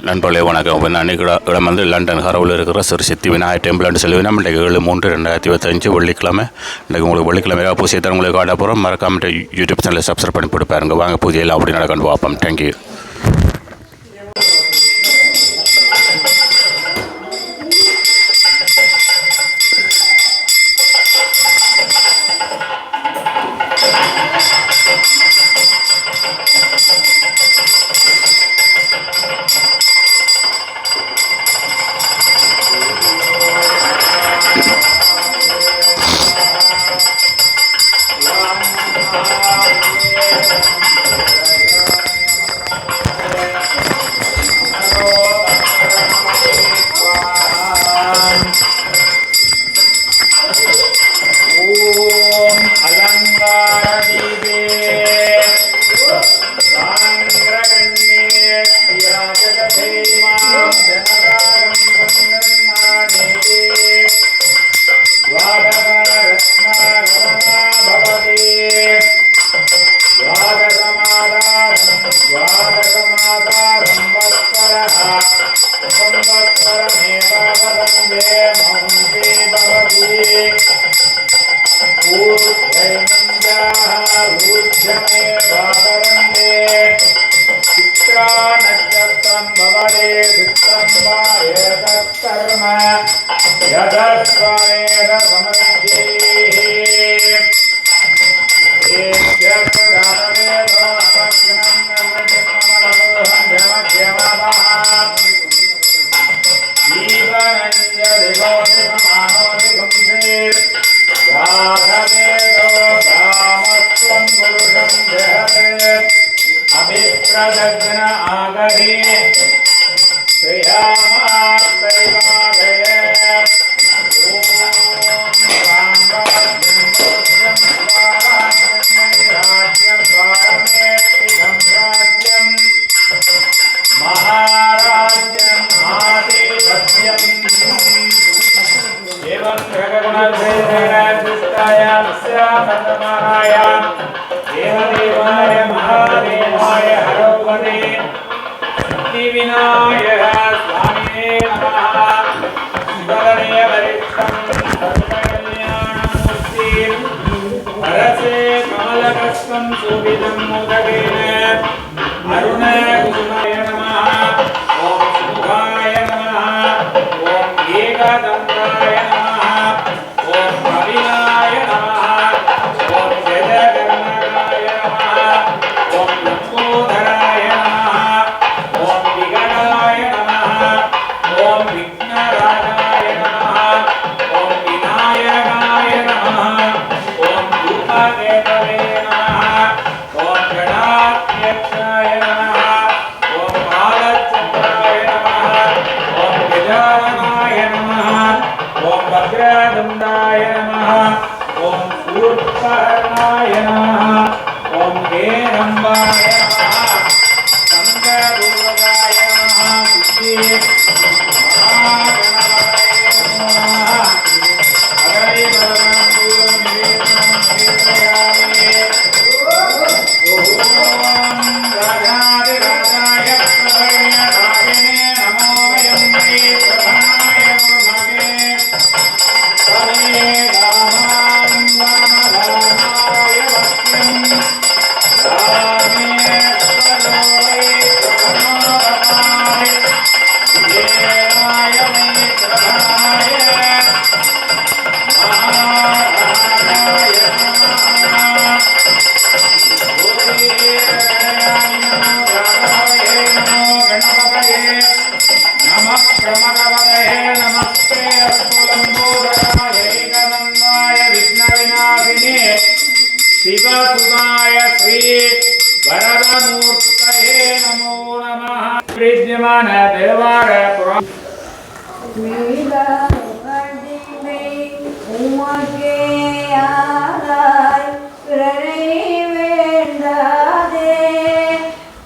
நண்பர்களே வணக்கம். நான் இடம் வந்து லண்டன் ஹரோவில் இருக்கிற ஸ்ரீ சித்தி விநாயகர் டெம்பிள்னு சொல்லுவேன். நம்ம இன்றைக்கு 7/3/2025 வெள்ளிக்கிழமை. இன்றைக்கு உங்களுக்கு வெள்ளிக்கிழமையாக பூஜை தான் உங்களுக்கு காட்ட போகிறோம். மறக்காம யூடியூப் சேனலில் சப்ஸ்கிரைப் பண்ணி போட்டு பாருங்க. வாங்க பூஜையில் அப்படி நடக்கணும் பார்ப்போம். தேங்க்யூ.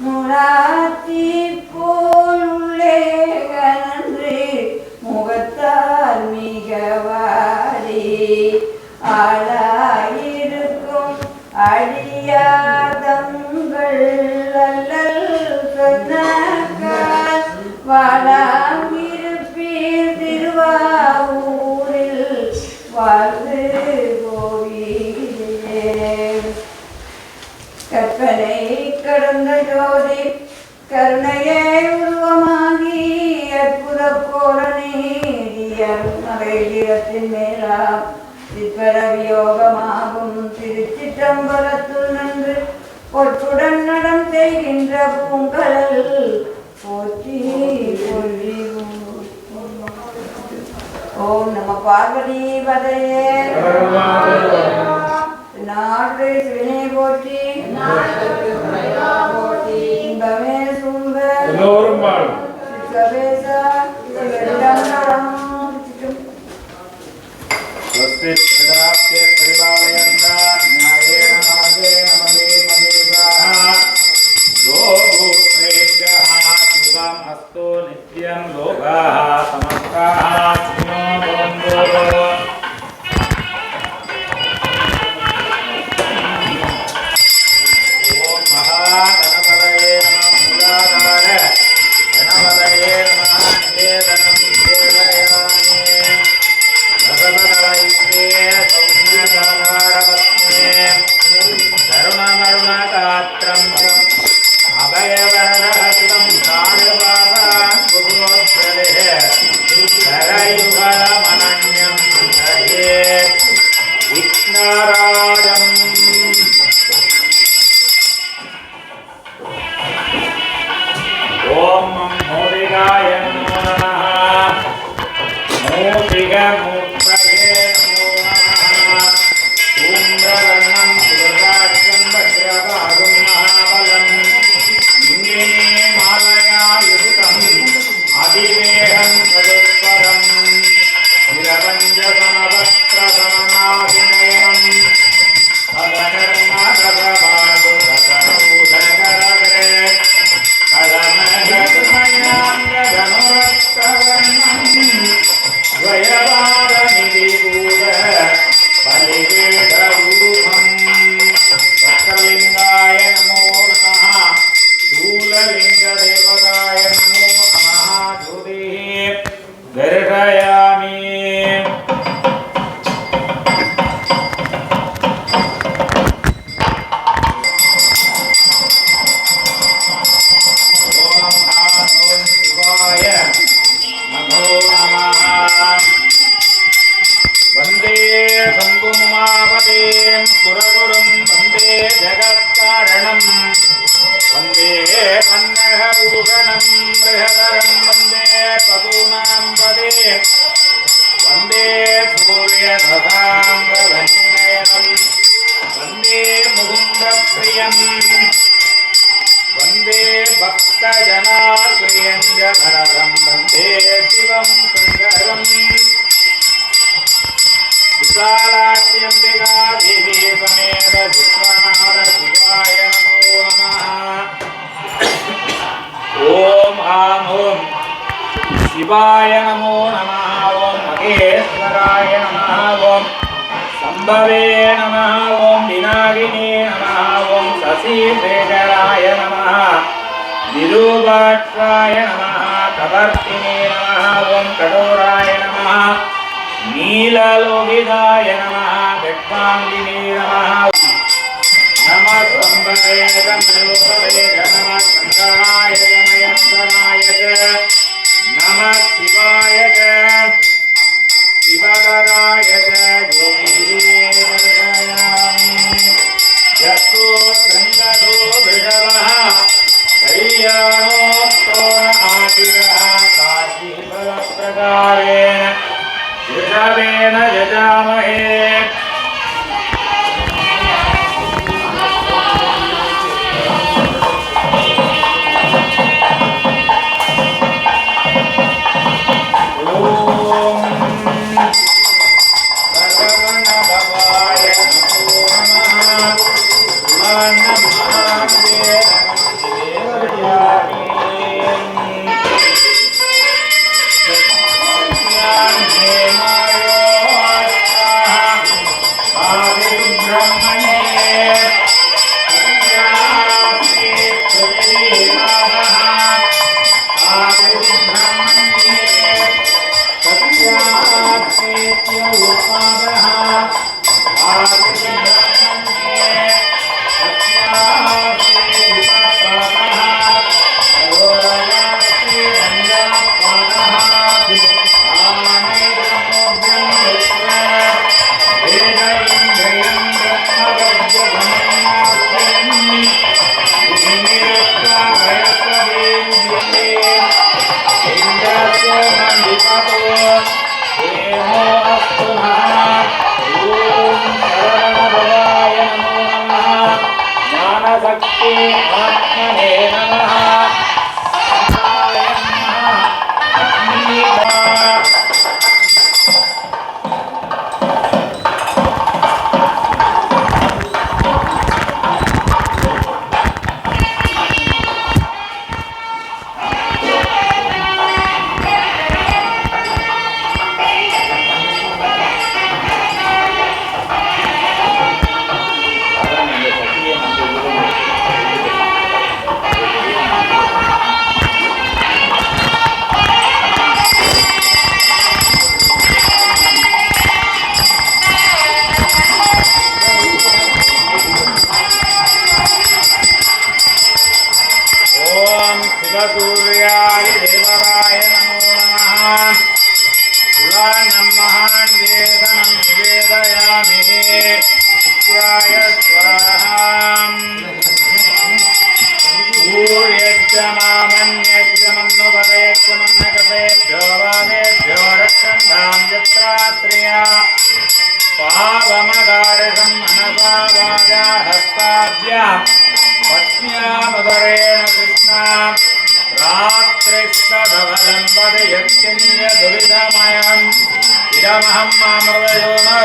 முராத்தி போலுள்ளே கலன்று முகத் பார்த்து கோவிலே கற்பனை கடந்த ஜோதி கருணையே உருவமாகி அற்புத கோல நீதியர் மகிழ்ச்சியத்தின் மேலாம் சிற்பரவியோகமாகும் திருச்சிற்றம்பலத்துள் நின்று பொற்றுடன் நடம் செய்கின்ற பூங்கடல் போற்றி போற்றி. ஓம் நம பார்வதி பதையே நாடு சிவனே போற்றி இன்பமே சும்ப சித்தவேசா வெள்ளம் நடம் अस्तु नित्यं लोकाः समस्ताः सुखिनो भवन्तु। ओम महागणपतये नमः मूलाधार गणपतये नमः निवेदनं निवेदयामि रसदलैते सौम्यगाधारवत्ने करुणमरुणगात्रं अभयवरदहस्तं सारवासान् गुरुवत्सले करयुगलमनन्यं हरे विघ्नराजम्। ॐ मोदिकाय नमो नमः मोदिकमूर्तये नमो नमः धूम्रवर्णं सुवर्णाक्षं वज्रभागं महाबलम् इङ्गिनी मालया युक्तम् अधिवेहं सदुत्परम् निरवञ्जसमवस्त्रसमनाभिनयम् पदकर्मकरपादुकरपूधकरग्रे कलमयधनुरक्तवर्णम् द्वयवारनिधिभूत बलिवेदरूपम् वक्रलिङ्गाय नमो नमः शूललिङ्गदेवताय नमो नमः ज्योतिः गर्भयामि। वंदे शंभुमापदें पुरगुरुं वंदे जगत्कारणं वंदे पन्नगभूषणं बृहदरं वंदे पशूनां पदे वंदे सूर्यसभाङ्गवन्नयनं वंदे मुकुन्दप्रियं वंदे भक्तजनाप्रियं जगदं वंदे शिवं सुन्दरम् विशालाक्ष्यम्बिका देवी समेत विश्वनाथ शिवाय नमो नमः। ओम आम ओम शिवाय नमो नमः। ओम महेश्वराय नमः। ओम संभवे नमः। ओम विनागिने नमः। ओम शशिशेखराय नमः। विरूपाक्षाय नमः। कवर्तिने नमः। ओम कठोराय नमः। नीललोहिताय नमः। गट्टाङ्गिने नमः। नमः संभवे नमोपवे नमः शङ्कराय मयस्कराय च नमः शिवाय च शिवकराय च योगीर्दर्शयामि। यस्तो शृङ्गतो वृषभः कल्याणोत्तोन आदिरः काशीफलप्रकारेण ऋषभेन यजामहे। ज्योतिर्गमयम् इदमहं मामृतयोनौ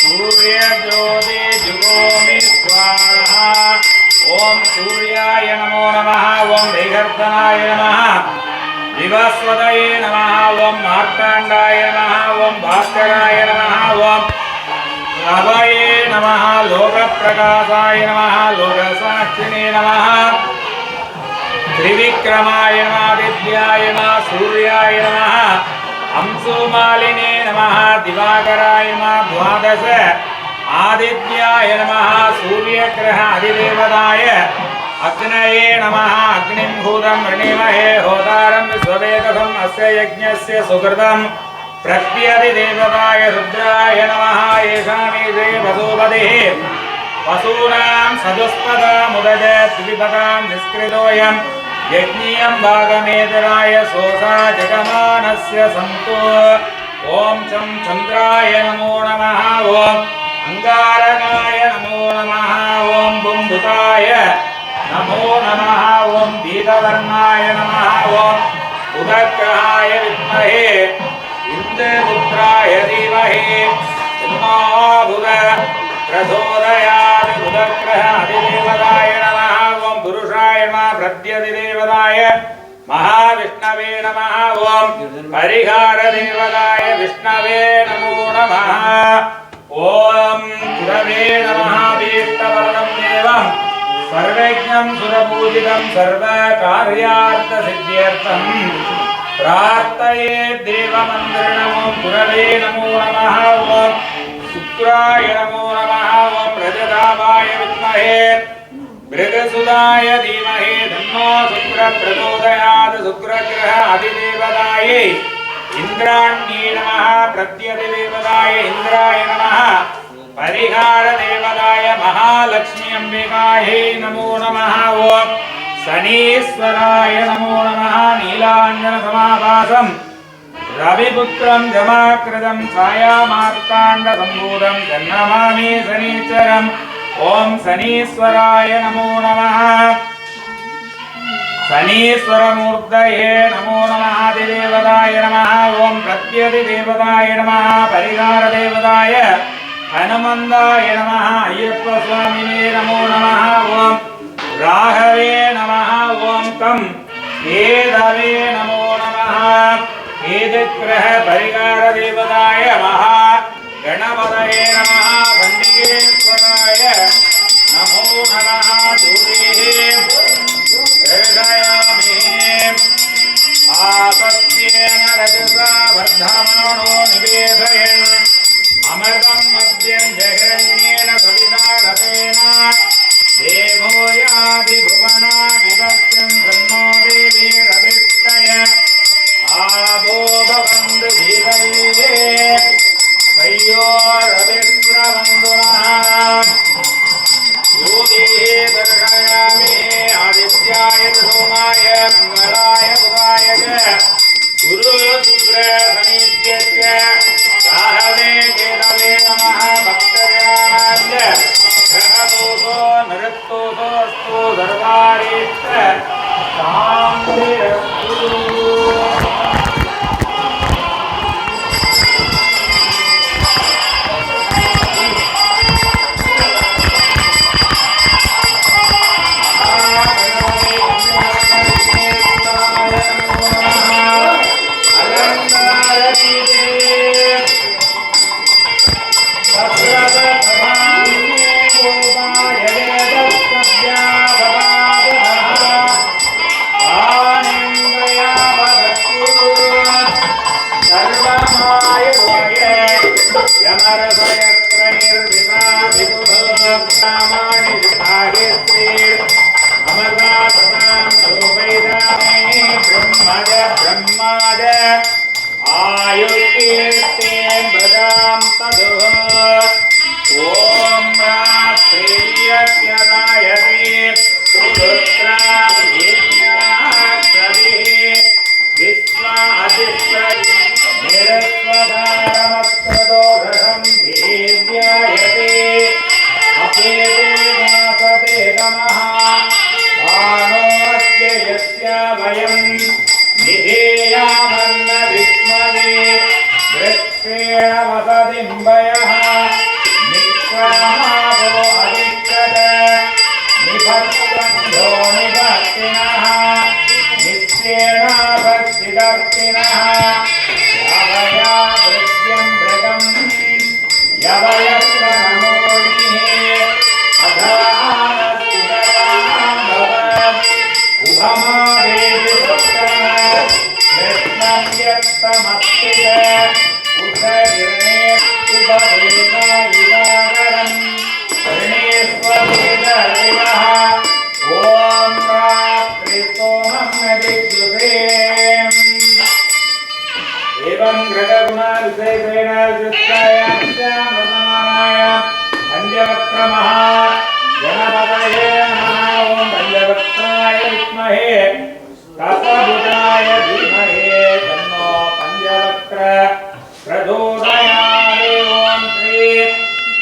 सूर्यज्योति जुगोमि स्वाहा ओम सूर्याय नमो नमः ओम वैगर्तनाय नमः विवस्वतये नमः ओम मार्ताण्डाय नमः ओम भास्कराय नमः ओम अभये नमः लोकप्रकाशाय नमः लोकसाक्षिणे नमः त्रिविक्रमाय नमः आदित्याय नमः सूर्याय नमः अंशुमालिने नमः दिवाकराय नमः द्वादश आदित्याय नमः सूर्यग्रह अधिदेवताय अग्नये नमः अग्निं भूतं वृणीमहे होतारं विश्ववेदसं अस्य यज्ञस्य सुकृतं प्रत्यधिदेवताय रुद्राय नमः येषामीशे वसुपतिः वसूनां सदुष्पदामुदज द्विपदां निष्कृतोऽयं यज्ञीयं भागमेतराय सोसा जगमानस्य सन्तु ॐ चं चन्द्राय नमो नमः ॐ अंगारकाय नमो नमः ओम बुंबुताय नमो नमः ओम दीपवर्णाय नमः ओम उदग्रहाय विद्महे इंद्रपुत्राय धीमहि तन्नो प्रचोदयात् उदग्रह अधिदेवताय नमः ओम पुरुषाय नमः प्रत्यधिदेवताय महाविष्णवे नमः ओम परिहार देवताय विष्णवे नमो नमः ओम गुरवे नमः वीष्टवरदं देवं सर्वज्ञं सुरपूजितं सर्वकार्यार्थसिद्ध्यर्थं प्रार्थये देवमन्त्रणमो गुरवे नमो नमः ओम शुक्राय नमो नमः ओम रजताभाय विद्महे मृगसुदाय धीमहि तन्नो शुक्रः प्रचोदयात् शुक्रग्रह अधिदेवतायै इंद्राण्ये नमः प्रत्यधिदेवताय इंद्राय नमः परिहार देवताय महालक्ष्मी अंबिकायै नमो नमः ओम शनीश्वराय नमो नमः नीलांजन समाभासं रविपुत्रं जमाकृतं छायामार्ताण्ड सम्भूतं तन्नमामि शनीश्वरम् ओम शनीश्वराय नमो नमः शनीश्वरमूर्तये नमो नमः आदिदेवताय नमः ओम प्रत्यधिदेवताय नमः परिहारदेवताय हनुमन्दाय नमः अय्यप्प स्वामिने नमो नमः ओम राघवे नमः ओम तं केदवे नमो नमः केदिग्रह परिहारदेवताय महा गणपतये नमः खण्डिकेश्वराय नमो नमः दूरेः आसत्येन रजसा वर्धमानो निवेशयन् अमृतं मद्यं जहिरण्येन सविता रतेन देवो याति भुवना विभक्तं तन्नो देवीरभिष्टय आबो भवन्तु जीवये तयोरभिस्रवन्तुनः योगीः दर्शयामि आदित्याय सोमाय मंगलाय बुधाय च गुरु शुक्र शनिभ्यश्च राहवे केतवे नमः भक्तजनाय ग्रहदोषो नरत्तोषोऽस्तु सर्वारीश्च शान्तिरस्तु वयं निधेयामन्न विस्मरे बिंबयः निक्रामादो अधिकद निभक्तन्धो निभक्तिनः निस्येना भक्तिदर्पिनः यावया वृद्ध्यं मृगं यवयत्र नमोनिः अधानस्तुतरामभव उभमादेवि भक्तः कृष्णं व्यक्तमस्तित उदगिर्णे उभदेव इवागरं ऋणेष्ववेदरिवः ॐ रात्रिस्तोमं नदिद्युते एवं घृतगुणाविशेषेण विशिष्टायां श्यामसमानाय पञ्चवक्त्रमः गणपतये नमः ॐ पञ्चवक्त्राय विद्महे दशभुजाय धीमहि तन्नो पञ्चवक्त्र प्रचोदयात् ॐ श्री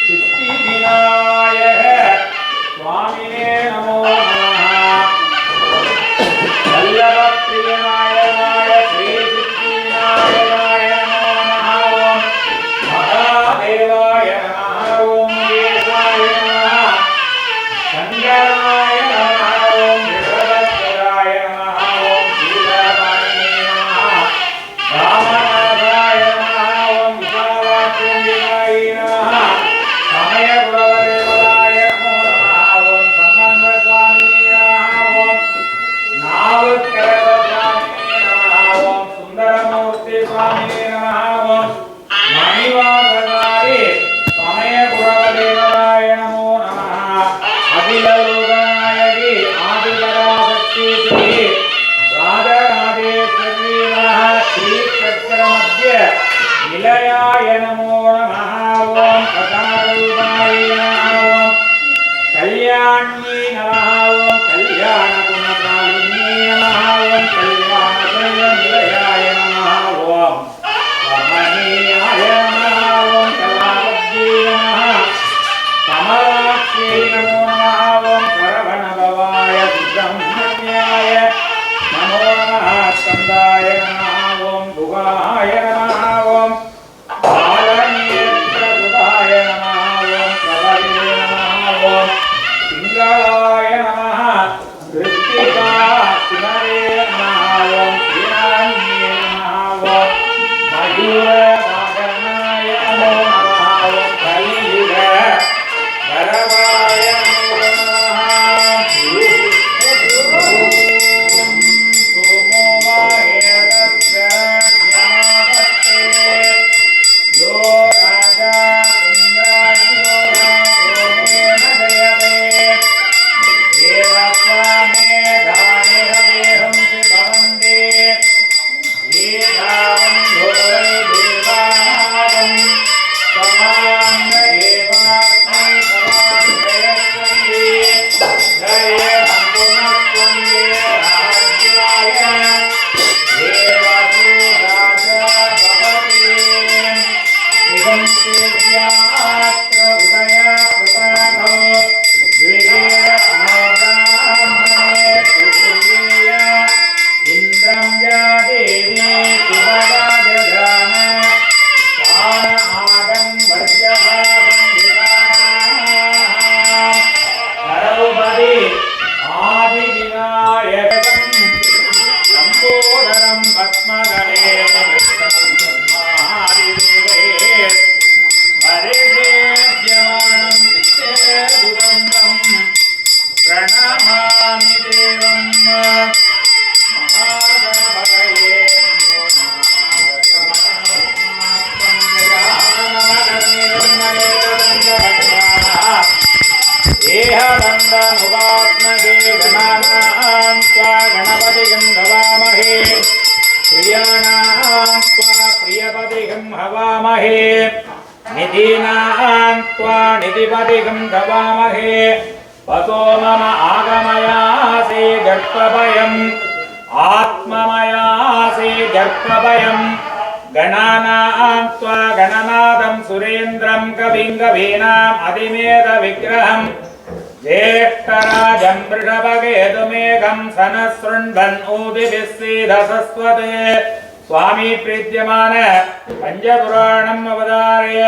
सिद्धिविनायक स्वामिने नमो नमः वल्लभप्रियनायकाय श्री सिद्धिविनायकाय नमो नमः ॐ महादेवाय नमः ॐ देवाय नमः शङ्कराय नमः ॐ विश्वभद्राय नमः ॐ शीलवाणिने नमः रामनाथाय नमः ॐ विशालाक्षिण्डिकाय नमः समयगुरवदेवताय नमो नमः ॐ सम्बन्धस्वामिने नमः ॐ नावकरस्वामिने नमः ॐ सुन्दरमूर्तिस्वामिने नमः ॐ मणिवासकारि समयगुरवदेवताय नमो नमः अखिललोकनायकि आदिपराशक्ति श्री राजराजेश्वरी नमः श्रीचक्रमध्य निलयाय नमो नमः ॐ कथारूपाय नमः ॐ कल्याण्यै नमः ॐ कल्याणगुणकालिन्यै नमः ॐ कल्याणशैलनिलयाय नमः ॐ कमनीयाय नमः ॐ कलावद्यै नमः कमलाक्ष्यै नमो नमः ॐ करवणभवाय सुब्रह्मण्याय नमो नमः स्कन्दाय नमः ॐ भुगाय नमः ॐ बालनेत्रसुताय नमः ॐ प्रभवे नमः ॐ पिङ्गलाय नमः कृत्तिकासिमरे नमः ॐ श्रीरान्ये नमः ॐ मयूरवाहनाय नमो नमः ॐ कलियुग वरदाय नमो नमः सोमो वाहेदस्य ज्ञानपत्ते यो राजा सुन्द्राज्यो सोमेन जयते देवस्वामे दाने हवेहंसि भवन्ते एतावन्धो वै देवानागं समान्न एवास्मै समान्त्रयस्वन्ति जय भगवन्त्वन्दे राज्याय देवासु राजा भवति निगंसेव्यात्र उदया प्रसादो द्विगेरत्नोब्राह्मणे तुल्येय इन्द्रं या देवी शिवराजधान प्राण आगं वर्जभागं विदानाम् द्रौपदी आदिविनायकं लम्बोदरं पद्मगणेन महादिदेवे परिसेव्यमानं दुरन्तं प्रणमामि देवं महागणपतये एहदन्दमुपात्मके गणानां त्वा गणपतिं हवामहे प्रियाणां त्वा प्रियपतिं हवामहे निधीनां त्वा निधिपतिं हवामहे वसो मम आगमयासि गर्भभयम् आत्ममयासि गर्भभयम् गणानां त्वा गणनादं सुरेन्द्रं कविं कवीनाम् अधिमेध विग्रहम् ज्येष्ठराजं वृषभकेतुमेघं सनः शृण्वन् ऊदिभिः सीदसस्वते स्वामी प्रीत्यमान पंचपुराणम् अवतारय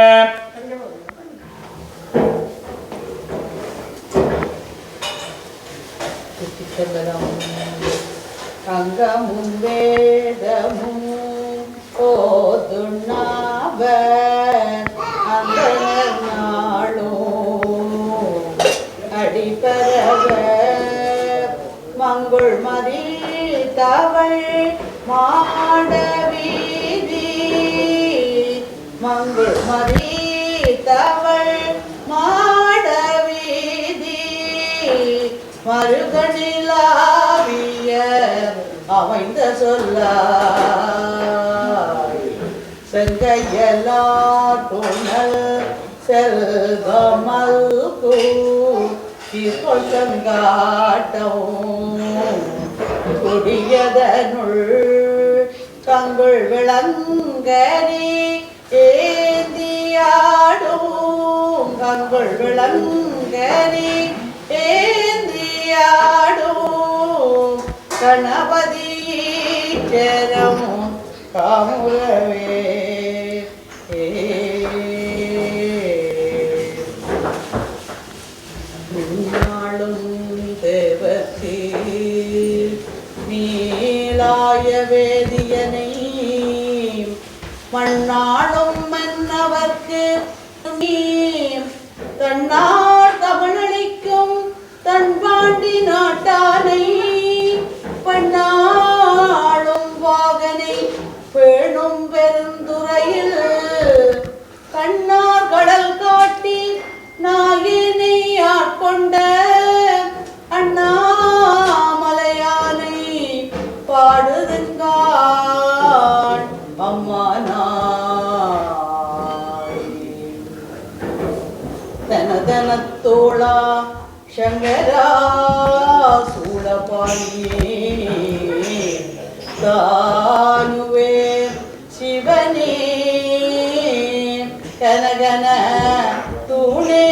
அங்கமும் வேதமும் ஓதுண்ணாவர் அந்தனர் நாளும் அடிபரவர் மங்குள் மதி தவள் மாடவீதி மங்குள் மதி தவள் மாடவீதி மருகனிலாவிய அமைந்த சொல்லாய் செங்கையலாட்டுணல் செல்வமல்கு சங்காட்டம் குடியதனுள் தங்குள் விளங்கரி ஏந்தியாடும் தங்குள் விளங்கரி ஏந்தியாடும் கணபதி சேரம் காமுறவே நாளும் தேவத்தி நீலாய வேதியனை மண்ணாளும் மன்னவர்க்கு நீ தன்னார் தமிழளிக்கும் தன்பாண்டி நாட்டானை பண்ணாளும் வாகனை பேணும் பெருந்துறையில் கண்ணார் கடல் காட்டி நாயினை ஆட்கொண்ட அண்ணாமலையானை பாடுதுங்கான் அம்மானாய் தனதனத்தோளா சங்கரா சூழபாணியே தானுவே சிவனே கனகன தூணே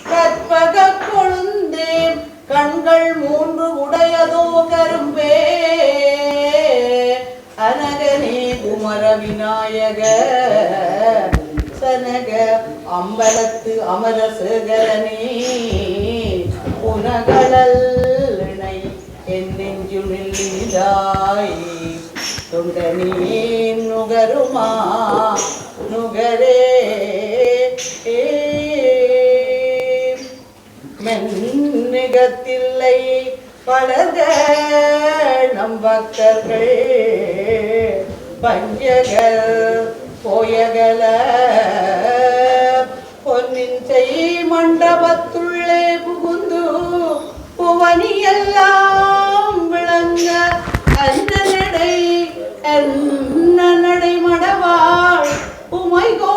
கற்பக கொழுந்தே கண்கள் மூன்று உடையதோ கரும்பே அனகனே குமர விநாயக சனக அம்பலத்து அமரசேகரனே உனகளல் இணை என் நெஞ்சுமில்லிதாய் தொண்டனே நுகருமா நுகரே மென்னிகத்தில்லை பலக நம் பக்தர்கள் பஞ்சகர் போயகல பொன்னின் செய் மண்டபத்துள்ளே புகுந்து புவனியெல்லாம் விளங்க அந்த நடை மடவாள் உமைகோ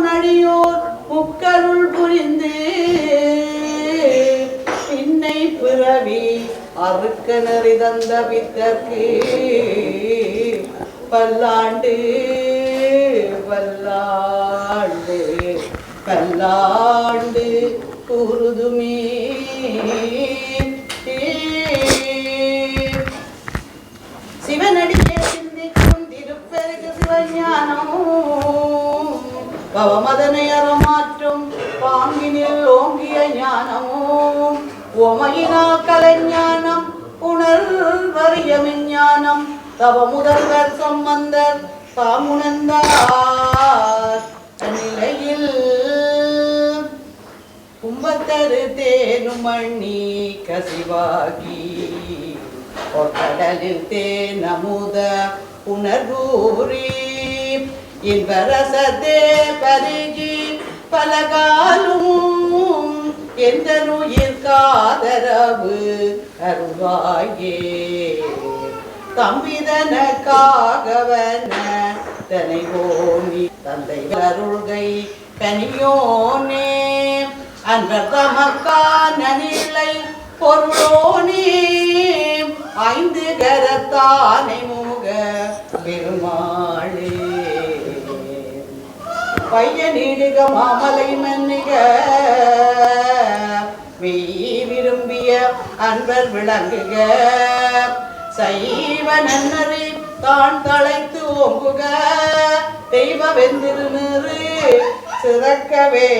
நடியோர் முக்கருள் புரிந்து பின்னை பிறவி அறுக்க நெறிதந்த பித்தற்கு பல்லாண்டு பல்லாண்டு பல்லாண்டு கூறுதுமே சிவனடியே சிந்திக்கும் திருப்பெருகு சிவஞானமும் பவமதனை அறமாற்றும் பாங்கினில் ஓங்கிய ஞானமும் ஓமையினா கலைஞானம் உணர்வறிய விஞ்ஞானம் தவ முதல்வர் சம்பந்தர் தாமுணர்ந்தார் நிலையில் கும்பத்தரு தேனுமணி கசிவாகி கடலில் தேனமுத உணர்வூரி இன்பரசத்தே பருகி பலகாலும் எந்த நுயிர் காதரவு அருள்வாயே தம்பிதனக்காகவன தனைவோனி தந்தை அருள்கை கனியோனே அன்பர் தமக்கான நிலை பொருளோனே ஐந்து கரத்தானை முக பெருமாளே பையனிடுக மாமலை மன்னிக மெய் விரும்பிய அன்பர் விளங்குக சைவ நன்னறி தான் தழைத்து ஓங்குக தெய்வ வெந்திருநீறு சிறக்கவே.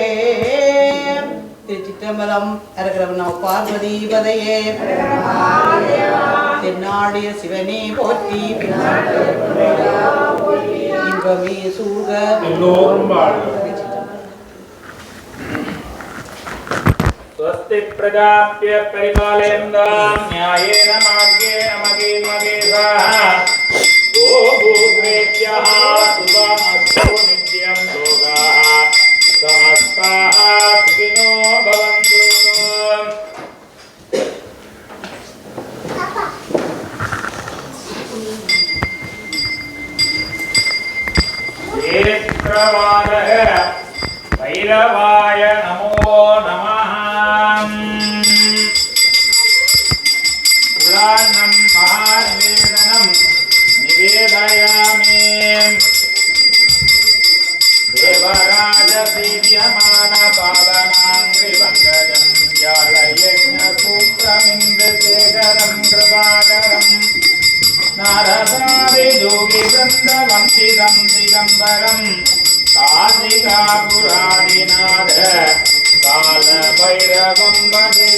திருச்சிற்றம்பலம். அரகரவ நம பார்வதி பதையே. தென்னாடிய சிவனே போற்றி. இன்பமே சூழ்க எல்லோரும் வாழ்க. स्वस्ति प्रजाप्य परिपालयन्तां न्यायेन मार्गेण मगेन्मगेधाः गोभूत्रेभ्यः शुभमस्तु नित्यं लोकाः समस्ताः सुखिनो भवन्तु. क्षेत्रवादः भैरवाय नमो नमः. पुराणं महानिवेदनं निवेदयामि. देवराजसेव्यमानपावनाङ्घ्रिपङ्कजं ज्ञालयज्ञसूत्रमिन्द्रशेखरं कृपाकरं नारदादियोगिवृन्दवन्दितं दिगम्बरं काशिकापुरादिनाथ कालभैरवं भजे.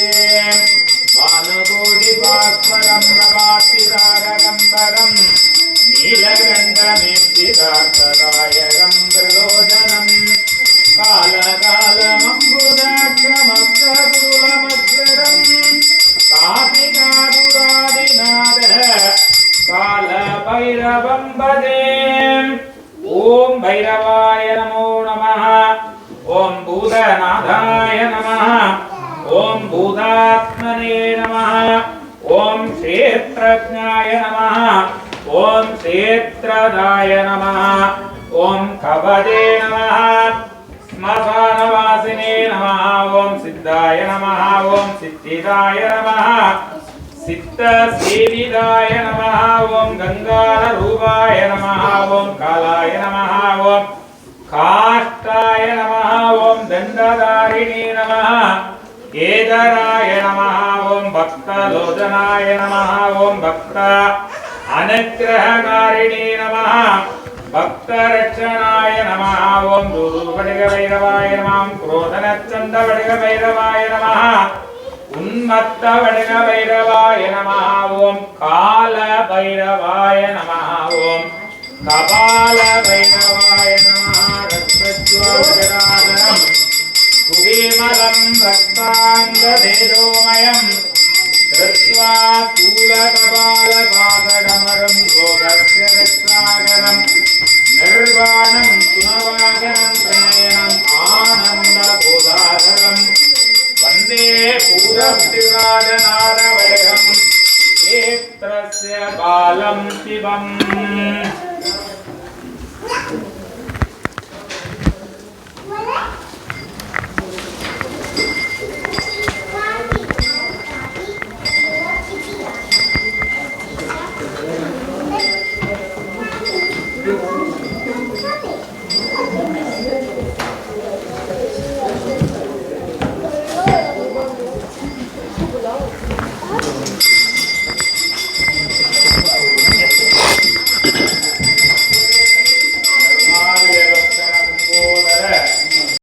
भानुकोटिभास्वरं प्रभातितारकम्बरं नीलकण्ठमेत्तिदार्थदायकं त्रिलोचनं कालकालमम्बुदाक्षमस्त्रशूलमस्त्रं काशिकापुरादिनाथ कालभैरवं भजे. ओम भैरवाय नमो नमः. ओम भूतनाथाय नमः. ओम भूतात्मने नमः. ओम क्षेत्रज्ञाय नमः. ओम क्षेत्रदाय नमः. ओम कवचे नमः. श्मशानवासिने नमः. ओम सिद्धाय नमः. ओम सिद्धिदाय नमः. सिद्धसेविदाय नमः. ओम गंगारूपाय नमः. ओम कालाय नमः. ओम काष्ठाय नमः. ओम दंडधारिणे नमः. केदाराय नमः. ओम भक्तलोचनाय नमः. ओम भक्त अनुग्रहकारिणे नमः. भक्तरक्षणाय नमः. ओम दुरुपडिगभैरवाय नमः. क्रोधनचण्डपडिगभैरवाय नमः. उन्मत्तपडिगभैरवाय नमः. ओम कालभैरवाय नमः. ओम कपालभैरवाय नमः. रक्तज्वालजनादनं कुबेमलं रक्ताङ्गतेजोमयं धृत्वा स्थूलकपालपादडमरं भोगस्य रक्षाकरं निर्वाणं सुनवागनं प्रणयनम् आनन्दबोधाकरं वन्दे पूरस्त्रिराजनारवलयं क्षेत्रस्य बालं शिवम्.